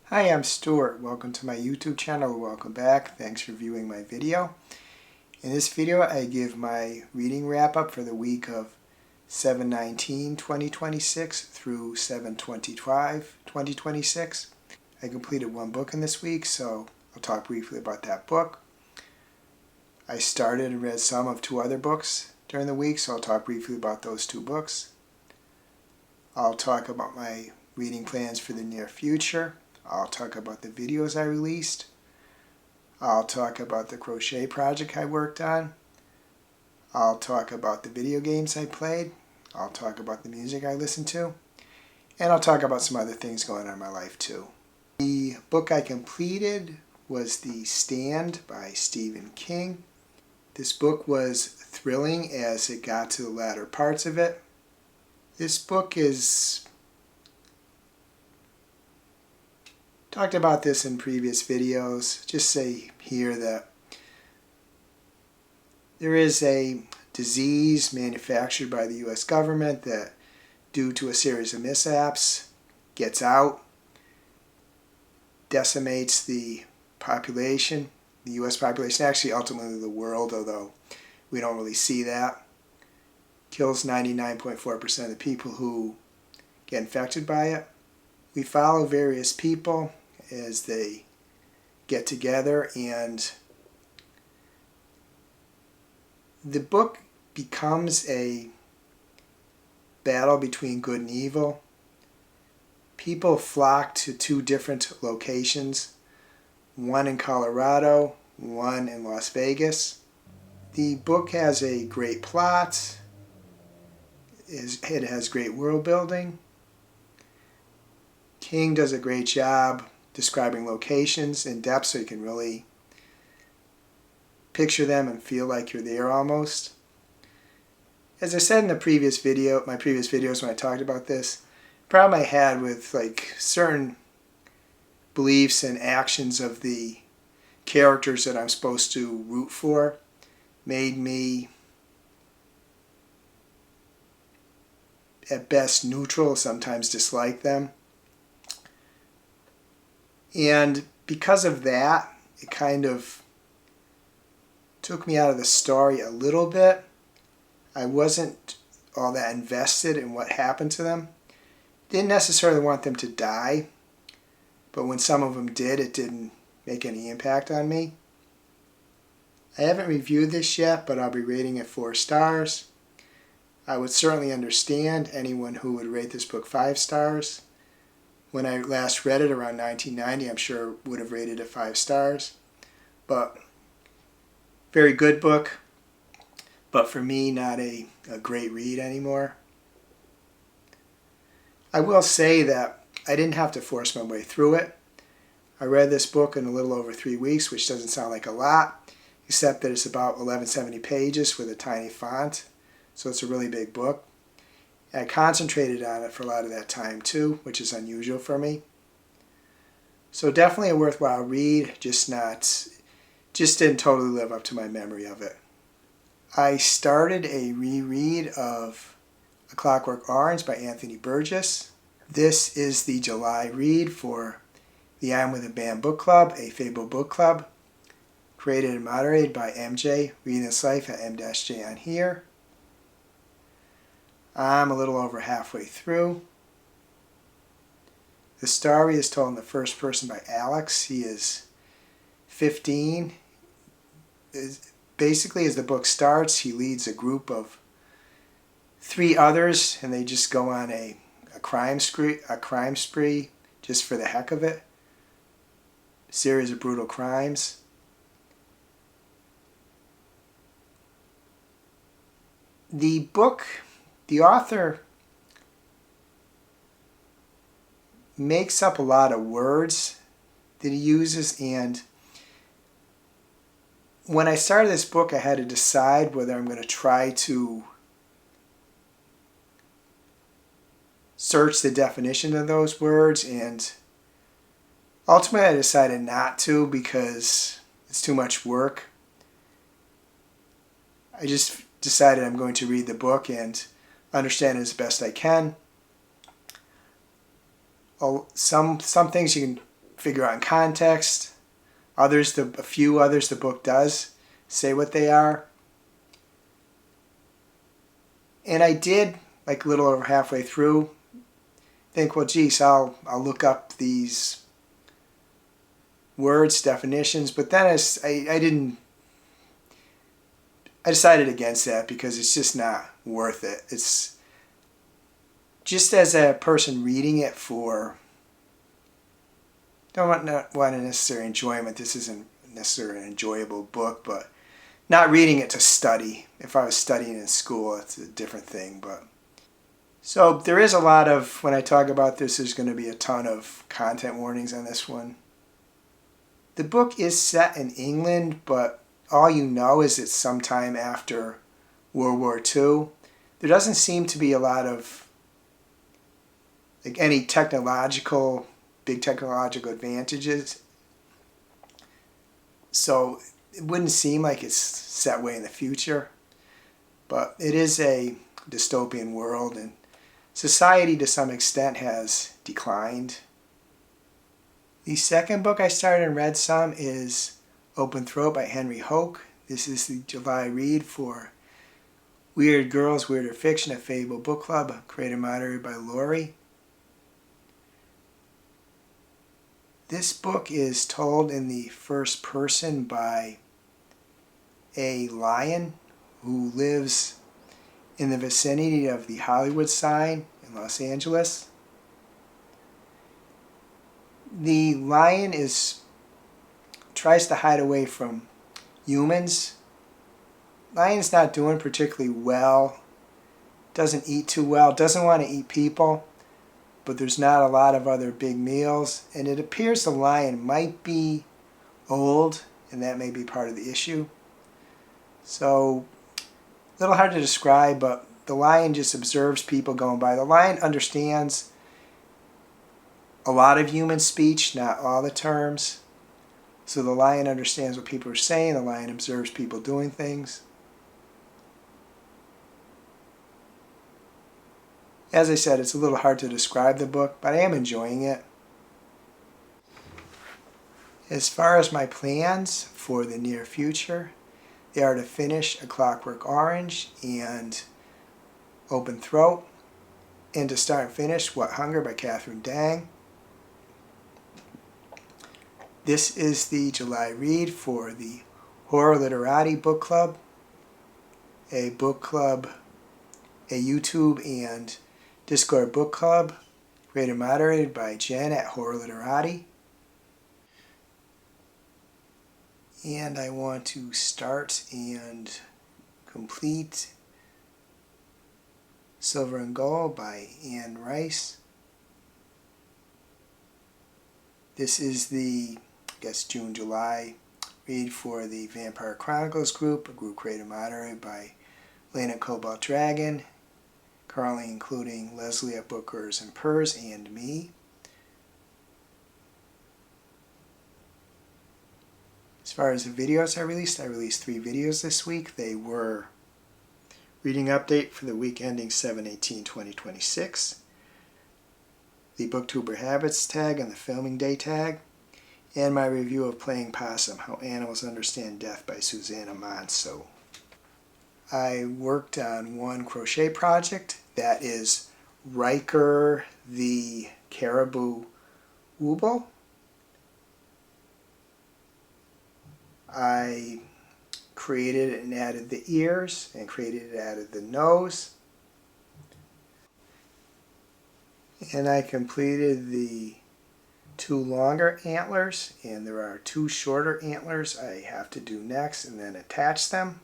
Hi, I'm Stuart. Welcome to my YouTube channel. Welcome back. Thanks for viewing my video. In this video, I give my reading wrap-up for the week of 7/19/2026 through 7/25/2026. I completed one book in this week, so I'll talk briefly about that book. I started and read some of two other books during the week, so I'll talk briefly about those two books. I'll talk about my reading plans for the near future. I'll talk about the videos I released. I'll talk about the crochet project I worked on. I'll talk about the video games I played. I'll talk about the music I listened to. And I'll talk about some other things going on in my life too. The book I completed was The Stand by Stephen King. This book was thrilling as it got to the latter parts of it. This book is... talked about this in previous videos. Just say here that there is a disease manufactured by the U.S. government that, due to a series of mishaps, gets out, decimates the population, the U.S. population, actually ultimately the world, although we don't really see that. Kills 99.4% of the people who get infected by it. We follow various people as they get together, and the book becomes a battle between good and evil. People flock to two different locations, one in Colorado, one in Las Vegas. The book has a great plot. It has great world building. King does a great job describing locations in depth so you can really picture them and feel like you're there almost. As I said in the previous video, my previous videos when I talked about this, the problem I had with certain beliefs and actions of the characters that I'm supposed to root for made me at best neutral, sometimes dislike them. And because of that, it kind of took me out of the story a little bit. I wasn't all that invested in what happened to them. Didn't necessarily want them to die, but when some of them did, it didn't make any impact on me. I haven't reviewed this yet, but I'll be rating it 4 stars. I would certainly understand anyone who would rate this book 5 stars. When I last read it around 1990, I'm sure would have rated it 5 stars. But very good book, but for me, not a great read anymore. I will say that I didn't have to force my way through it. I read this book in a little over 3 weeks, which doesn't sound like a lot, except that it's about 1170 pages with a tiny font, so it's a really big book. I concentrated on it for a lot of that time too, which is unusual for me. So definitely a worthwhile read, just didn't totally live up to my memory of it. I started a reread of A Clockwork Orange by Anthony Burgess. This is the July read for the I'm With a Band Book Club, a Fable book club, created and moderated by MJ, Reading This Life at M-J on here. I'm a little over halfway through. The story is told in the first person by Alex. He is 15. Basically, as the book starts, he leads a group of 3 others, and they just go on a crime spree just for the heck of it. A series of brutal crimes. The book, the author makes up a lot of words that he uses, and when I started this book, I had to decide whether I'm going to try to search the definition of those words, and ultimately I decided not to because it's too much work. I just decided I'm going to read the book and understand it as best I can. Some things you can figure out in context. A few others the book does say what they are. And I did, like a little over halfway through, think, well, geez, I'll look up these words, definitions, but then I decided against that because it's just not worth it. It's just as a person reading it for, don't want a necessary enjoyment. This isn't necessarily an enjoyable book, but not reading it to study. If I was studying in school, it's a different thing. But so there is a lot of, when I talk about this, there's going to be a ton of content warnings on this one. The book is set in England, but all you know is it's sometime after World War II. There doesn't seem to be a lot of any big technological advantages. So it wouldn't seem like it's set way in the future. But it is a dystopian world, and society to some extent has declined. The second book I started and read some is Open Throat by Henry Hoke. This is the July read for Weird Girls, Weirder Fiction, a Fable Book Club, created and moderated by Laurie. This book is told in the first person by a lion who lives in the vicinity of the Hollywood sign in Los Angeles. The lion tries to hide away from humans. Lion's not doing particularly well, doesn't eat too well, doesn't want to eat people, but there's not a lot of other big meals, and it appears the lion might be old, and that may be part of the issue. So, a little hard to describe, but the lion just observes people going by. The lion understands a lot of human speech, not all the terms. So the lion understands what people are saying. The lion observes people doing things. As I said, it's a little hard to describe the book, but I am enjoying it. As far as my plans for the near future, they are to finish A Clockwork Orange and Open Throat, and to start and finish What Hunger by Catherine Dang. This is the July read for the Horror Literati Book Club, a YouTube and Discord book club, created and moderated by Jen at Horror Literati. And I want to start and complete Silver and Gold by Anne Rice. This is the June-July read for the Vampire Chronicles group, a group created and moderated by Lena Cobalt Dragon, currently including Leslie at Bookers and Purrs and me. As far as the videos I released 3 videos this week. They were reading update for the week ending 7/18/2026, the Booktuber Habits tag and the Filming Day tag, and my review of Playing Possum, How Animals Understand Death by Susanna Monso. I worked on one crochet project, that is Riker the Caribou Wooble. I created and added the ears, and created and added the nose. And I completed the 2 longer antlers, and there are 2 shorter antlers I have to do next and then attach them.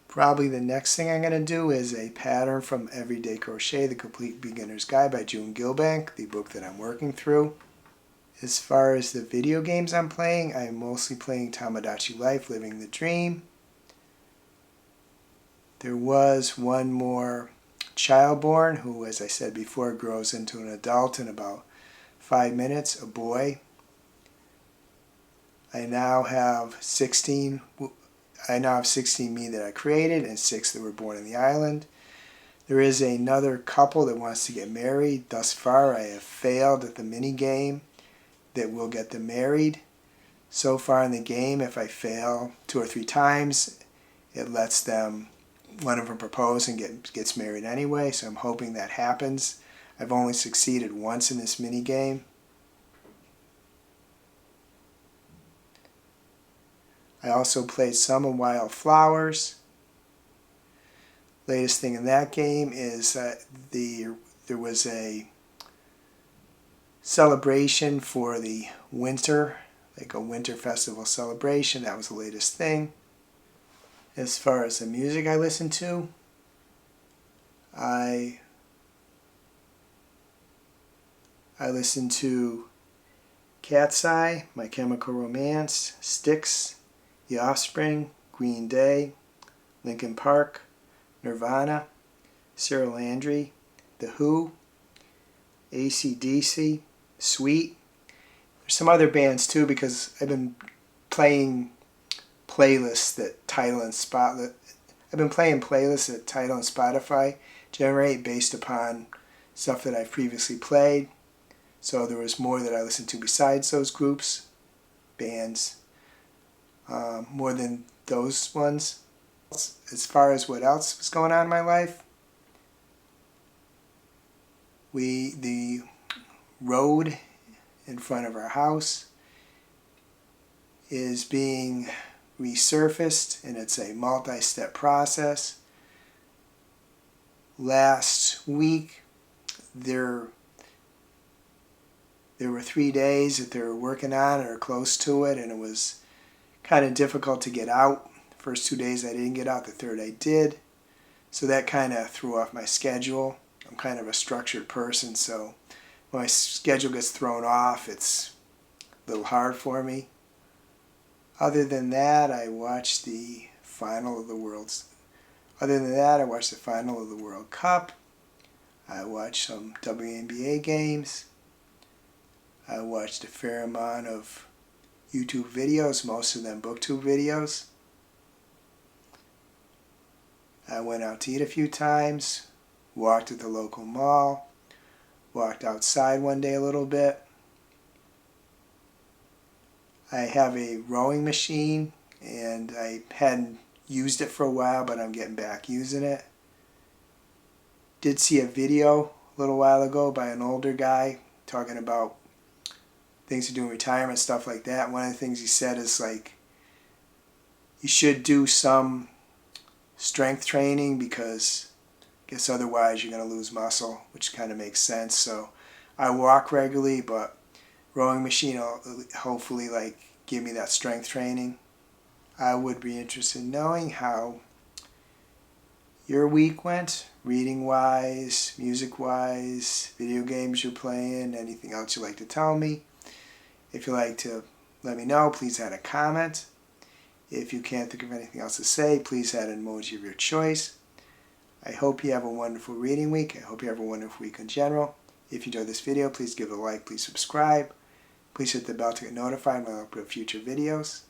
Probably the next thing I'm going to do is a pattern from Everyday Crochet, The Complete Beginner's Guide by June Gilbank, the book that I'm working through. As far as the video games I'm playing, I'm mostly playing Tamagotchi Life, Living the Dream. There was one more child born who, as I said before, grows into an adult in about 5 minutes, a boy. I now have 16 me that I created and 6 that were born on the island. There is another couple that wants to get married. Thus far, I have failed at the mini game that will get them married. So far in the game, if I fail 2 or 3 times, it lets them, one of them propose and gets married anyway, so I'm hoping that happens. I've only succeeded once in this mini game. I also played some of Wild Flowers. Latest thing in that game is there was a celebration for the winter, like a winter festival celebration. That was the latest thing. As far as the music I listen to, I listen to Cat's Eye, My Chemical Romance, Styx, The Offspring, Green Day, Linkin Park, Nirvana, Cyril Landry, The Who, AC/DC, Sweet. There's some other bands too because I've been playing playlists that Tidal and Spotify generate based upon stuff that I've previously played. So there was more that I listened to besides those groups, bands, more than those ones. As far as what else was going on in my life, the road in front of our house is being resurfaced, and it's a multi-step process. Last week, there were 3 days that they were working on it or close to it, and it was kind of difficult to get out. The first 2 days I didn't get out, the third I did. So that kind of threw off my schedule. I'm kind of a structured person, so when my schedule gets thrown off, it's a little hard for me. Other than that, I watched the final of the World Cup. I watched some WNBA games. I watched a fair amount of YouTube videos, most of them BookTube videos. I went out to eat a few times, walked at the local mall, walked outside one day a little bit. I have a rowing machine, and I hadn't used it for a while, but I'm getting back using it. Did see a video a little while ago by an older guy talking about things to do in retirement, stuff like that. One of the things he said is like, you should do some strength training because I guess otherwise you're going to lose muscle, which kind of makes sense. So I walk regularly, but rowing machine will hopefully like give me that strength training. I would be interested in knowing how your week went, reading-wise, music-wise, video games you're playing, anything else you'd like to tell me. If you'd like to let me know, please add a comment. If you can't think of anything else to say, please add an emoji of your choice. I hope you have a wonderful reading week. I hope you have a wonderful week in general. If you enjoyed this video, please give it a like, please subscribe. Please hit the bell to get notified when I upload future videos.